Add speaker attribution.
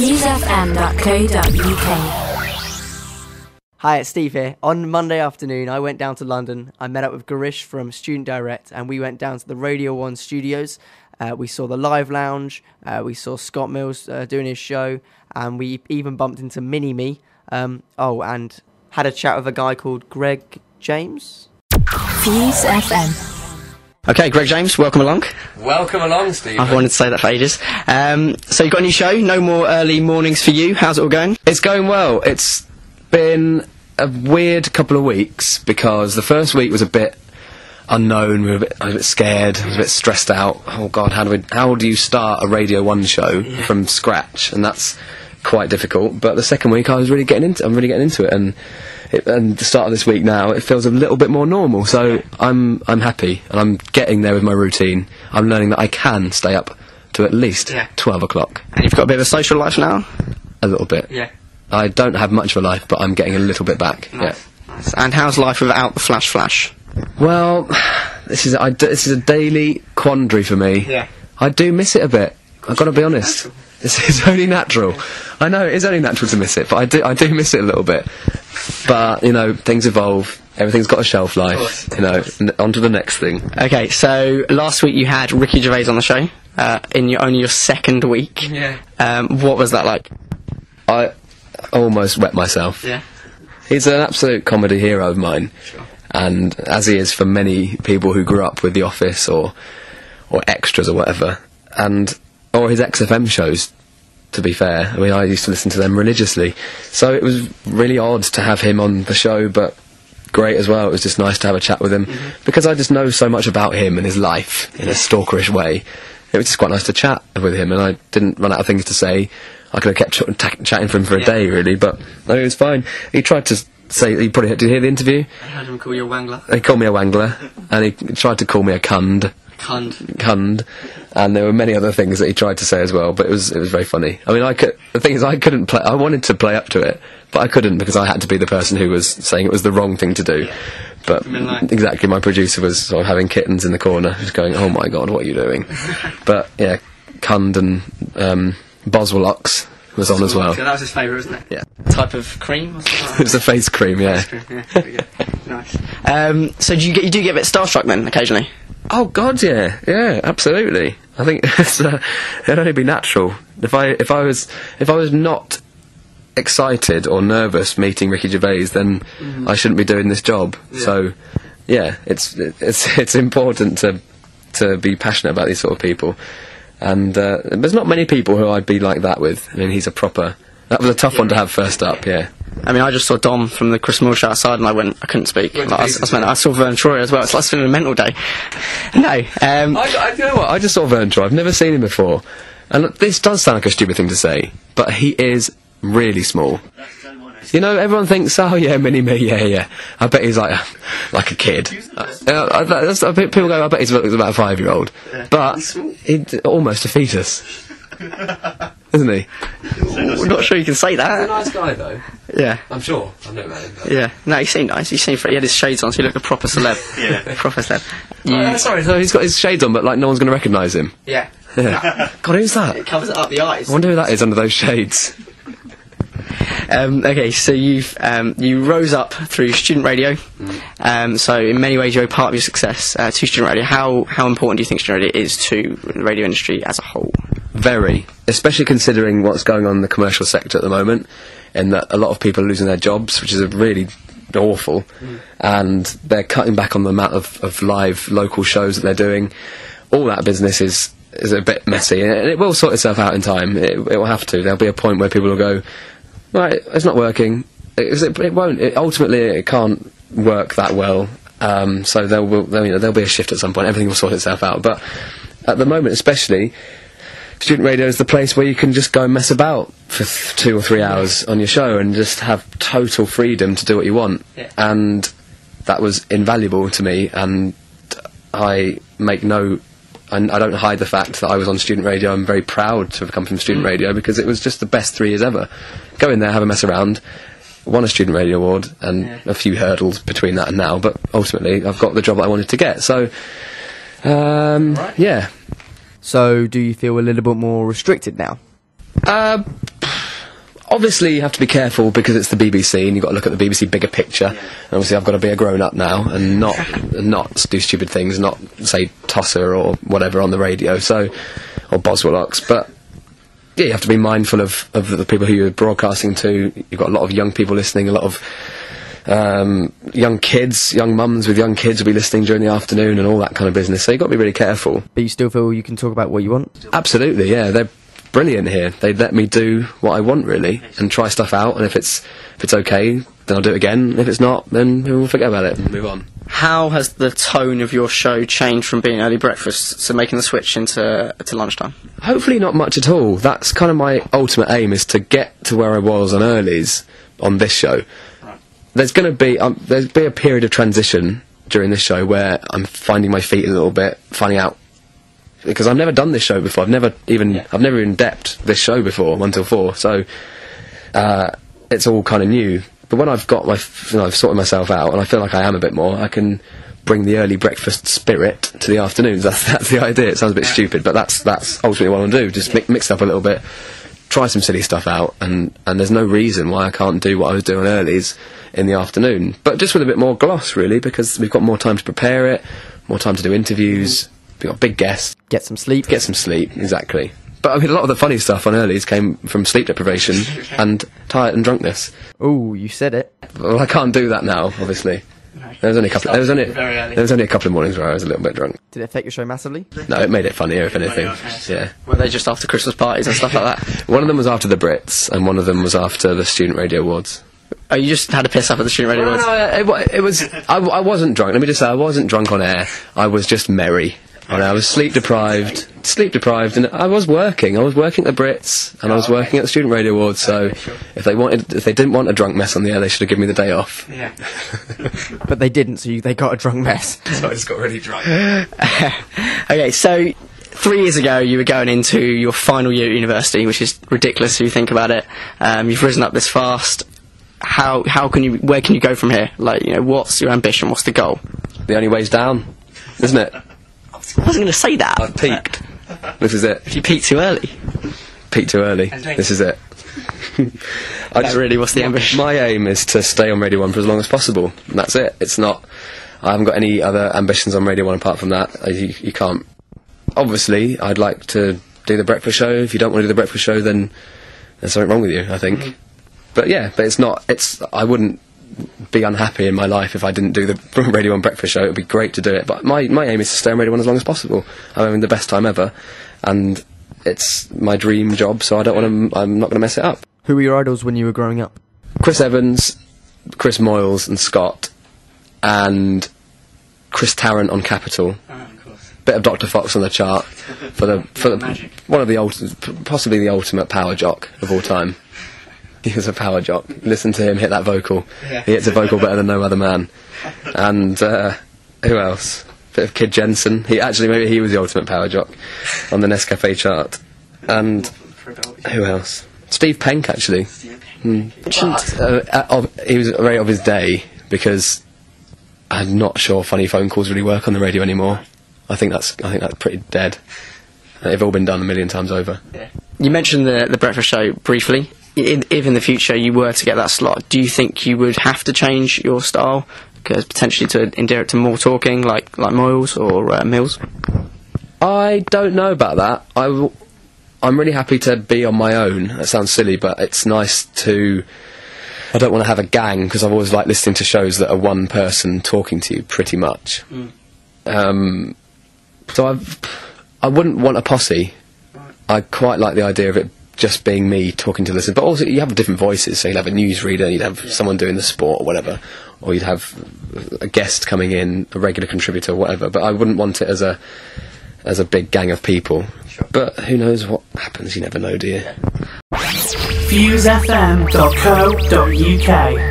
Speaker 1: FuseFM.co.uk.
Speaker 2: Hi, it's Steve here. On Monday afternoon, I went down to London. I met up with Garish from Student Direct, and we went down to the Radio 1 studios. We saw the Live Lounge, we saw Scott Mills doing his show, and we even bumped into Mini-Me. And had a chat with a guy called Greg James.
Speaker 1: FuseFM.
Speaker 3: Okay, Greg James, welcome along.
Speaker 4: Welcome along, Steve.
Speaker 3: I've wanted to say that for ages. So you've got a new show, no more early mornings for you. How's it all going?
Speaker 4: It's going well. It's been a weird couple of weeks because the first week was a bit unknown. I was a bit scared. I was a bit stressed out. Oh God, how do you start a Radio 1 show from scratch? And that's quite difficult. But the second week, I'm really getting into it, and the start of this week now, it feels a little bit more normal. So I'm happy, and I'm getting there with my routine. I'm learning that I can stay up to at least 12 o'clock.
Speaker 3: And you've got a bit of a social life now?
Speaker 4: A little bit.
Speaker 3: Yeah.
Speaker 4: I don't have much of a life, but I'm getting a little bit back.
Speaker 3: Nice. Nice. And how's life without the flash?
Speaker 4: Well, this is a daily quandary for me.
Speaker 3: Yeah.
Speaker 4: I do miss it a bit. I've got to be honest. It's only natural. I know it's only natural to miss it, but I do miss it a little bit. But things evolve. Everything's got a shelf life. And on to the next thing.
Speaker 3: Okay, so last week you had Ricky Gervais on the show in only your second week.
Speaker 4: Yeah.
Speaker 3: What was that like?
Speaker 4: I almost wet myself.
Speaker 3: Yeah.
Speaker 4: He's an absolute comedy hero of mine.
Speaker 3: Sure.
Speaker 4: And as he is for many people who grew up with The Office or Extras or whatever, or his XFM shows, to be fair. I mean, I used to listen to them religiously. So it was really odd to have him on the show, but great as well. It was just nice to have a chat with him, because I just know so much about him and his life in a stalkerish way. It was just quite nice to chat with him, and I didn't run out of things to say. I could have kept chatting for him for a day, really, but no, it was fine. He tried to say, he probably did you hear the interview?
Speaker 3: I heard him call you a wangler.
Speaker 4: He called me a wangler, and he tried to call me a cund. Cund. And there were many other things that he tried to say as well, but it was very funny. I mean, the thing is, I couldn't play. I wanted to play up to it, but I couldn't, because I had to be the person who was saying it was the wrong thing to do. Yeah. But exactly, my producer was sort of having kittens in the corner, just going, "Oh my God, what are you doing?" But yeah, Cund and Boswellox was on as well.
Speaker 3: That was his favourite, wasn't it?
Speaker 4: Yeah.
Speaker 3: Type of cream?
Speaker 4: It was a face cream, yeah.
Speaker 3: Face cream, yeah. Nice. So do you get a bit starstruck then, occasionally?
Speaker 4: Oh God, yeah, absolutely. I think it'd only be natural if I was not excited or nervous meeting Ricky Gervais, then I shouldn't be doing this job. Yeah. So, yeah, it's important to be passionate about these sort of people, and there's not many people who I'd be like that with. I mean, that was a tough one to have first up, yeah. I
Speaker 3: mean, I just saw Dom from the Chris Moore show outside, and I couldn't speak. I saw Vern Troyer as well. It's like it's been a mental day. No.
Speaker 4: You know what? I just saw Vern Troyer. I've never seen him before. And look, this does sound like a stupid thing to say, but he is really small. Everyone thinks, oh yeah, Mini-Me, yeah. I bet he's like a kid. People go, I bet he's about a 5-year-old. Yeah. But he's almost a fetus. Isn't he?
Speaker 3: We're not sure you can say that.
Speaker 4: He's a nice guy, though.
Speaker 3: Yeah.
Speaker 4: I'm sure. I've never met him. But.
Speaker 3: Yeah. No, he seemed nice. He had his shades on, so he looked a proper celeb. Yeah. Proper celeb.
Speaker 4: Sorry, so he's got his shades on, but no one's going to recognise him.
Speaker 3: Yeah.
Speaker 4: God, who's that?
Speaker 3: It covers up the eyes.
Speaker 4: I wonder who that is under those shades.
Speaker 3: Okay, so you rose up through student radio. So in many ways you owe part of your success to student radio. How important do you think student radio is to the radio industry as a whole?
Speaker 4: Very, especially considering what's going on in the commercial sector at the moment, and that a lot of people are losing their jobs, which is really awful, and they're cutting back on the amount of live local shows that they're doing. All that business is a bit messy, and it will sort itself out in time. It will have to. There'll be a point where people will go, right, it's not working. It won't. Ultimately, it can't work that well. So there'll be a shift at some point. Everything will sort itself out. But at the moment, especially, student radio is the place where you can just go and mess about for 2 or 3 hours on your show and just have total freedom to do what you want. Yeah. And that was invaluable to me. And I don't hide the fact that I was on student radio. I'm very proud to have come from student radio, because it was just the best 3 years ever. Go in there, have a mess around, won a student radio award, and a few hurdles between that and now, but ultimately I've got the job that I wanted to get. So, yeah.
Speaker 2: So, do you feel a little bit more restricted now?
Speaker 4: Obviously, you have to be careful because it's the BBC, and you've got to look at the BBC bigger picture. And obviously, I've got to be a grown-up now and not do stupid things, not say Tosser or whatever on the radio, or Boswellocks. But yeah, you have to be mindful of the people who you're broadcasting to. You've got a lot of young people listening, a lot of young kids, young mums with young kids will be listening during the afternoon and all that kind of business. So you've got to be really careful.
Speaker 2: But you still feel you can talk about what you want?
Speaker 4: Absolutely, yeah. They're brilliant here. They let me do what I want, really, and try stuff out, and if it's okay, then I'll do it again. If it's not, then we'll forget about it and move on.
Speaker 3: How has the tone of your show changed from being early breakfast to making the switch into lunchtime?
Speaker 4: Hopefully not much at all. That's kind of my ultimate aim, is to get to where I was on earlies on this show. There's going to be a period of transition during this show where I'm finding my feet a little bit, finding out, because I've never done this show before. I've never even depped this show before, 1 till 4. So it's all kind of new. But when I've got I've sorted myself out, and I feel like I am a bit more, I can bring the early breakfast spirit to the afternoons. That's the idea. It sounds a bit stupid, but that's ultimately what I want to do. Just mix it up a little bit, try some silly stuff out, and there's no reason why I can't do what I was doing earlies in the afternoon. But just with a bit more gloss, really, because we've got more time to prepare it, more time to do interviews. We've got big guests.
Speaker 2: Get some sleep,
Speaker 4: exactly. But I mean, a lot of the funny stuff on earlies came from sleep deprivation and tired and drunkenness.
Speaker 2: Oh, you said it.
Speaker 4: Well, I can't do that now, obviously. There was only a couple of mornings where I was a little bit drunk.
Speaker 2: Did it affect your show massively?
Speaker 4: No, it made it funnier, if anything. Yeah.
Speaker 3: Were they just after Christmas parties and stuff like that?
Speaker 4: One of them was after the Brits, and one of them was after the Student Radio Awards.
Speaker 3: Oh, you just had a piss up at the Student Radio Awards?
Speaker 4: No, it was. I wasn't drunk. Let me just say, I wasn't drunk on air. I was just merry. And I was sleep deprived, and I was working. I was working at the Brits, and I was working at the Student Radio Awards. So, if they didn't want a drunk mess on the air, they should have given me the day off.
Speaker 3: Yeah.
Speaker 2: But they didn't, so they got a drunk mess.
Speaker 4: So I just got really drunk.
Speaker 3: Okay, so 3 years ago you were going into your final year at university, which is ridiculous if you think about it. You've risen up this fast. Where can you go from here? Like, what's your ambition? What's the goal?
Speaker 4: The only way's down, isn't it?
Speaker 3: I wasn't going to say that.
Speaker 4: I've peaked. This is it.
Speaker 3: If you peaked too early.
Speaker 4: Peaked too early. This is it.
Speaker 3: What's the ambition?
Speaker 4: My aim is to stay on Radio 1 for as long as possible. And that's it. I haven't got any other ambitions on Radio 1 apart from that. You can't. Obviously, I'd like to do the breakfast show. If you don't want to do the breakfast show, then there's something wrong with you, I think. Mm-hmm. But it's not. I wouldn't be unhappy in my life if I didn't do the Radio 1 breakfast show. It would be great to do it, but my aim is to stay on Radio 1 as long as possible. I'm having the best time ever, and it's my dream job, so I'm not going to mess it up.
Speaker 2: Who were your idols when you were growing up?
Speaker 4: Chris Evans, Chris Moyles and Scott, and Chris Tarrant on Capital.
Speaker 3: Of course.
Speaker 4: Bit of Dr. Fox on the chart for one of the possibly the ultimate power jock of all time. He was a power jock. Listen to him hit that vocal. Yeah. He hits a vocal better than no other man. And who else? Bit of Kid Jensen. Maybe he was the ultimate power jock on the Nescafe chart. And who else? Steve Penk, actually. He was very of his day, because I'm not sure funny phone calls really work on the radio anymore. I think that's pretty dead. They've all been done a million times over.
Speaker 3: Yeah. You mentioned the breakfast show briefly. If in the future you were to get that slot, do you think you would have to change your style, because potentially to endear it to more talking, like Moyles or Mills?
Speaker 4: I don't know about that. I'm really happy to be on my own. That sounds silly, but it's nice to. I don't want to have a gang, because I've always liked listening to shows that are one person talking to you, pretty much. Mm. So I wouldn't want a posse. I quite like the idea of it just being me talking to listeners, but also you have different voices, so you'd have a newsreader, you'd have someone doing the sport or whatever, or you'd have a guest coming in, a regular contributor or whatever, but I wouldn't want it as a big gang of people. Sure. But who knows what happens, you never know, do you?
Speaker 1: FuseFM.co.uk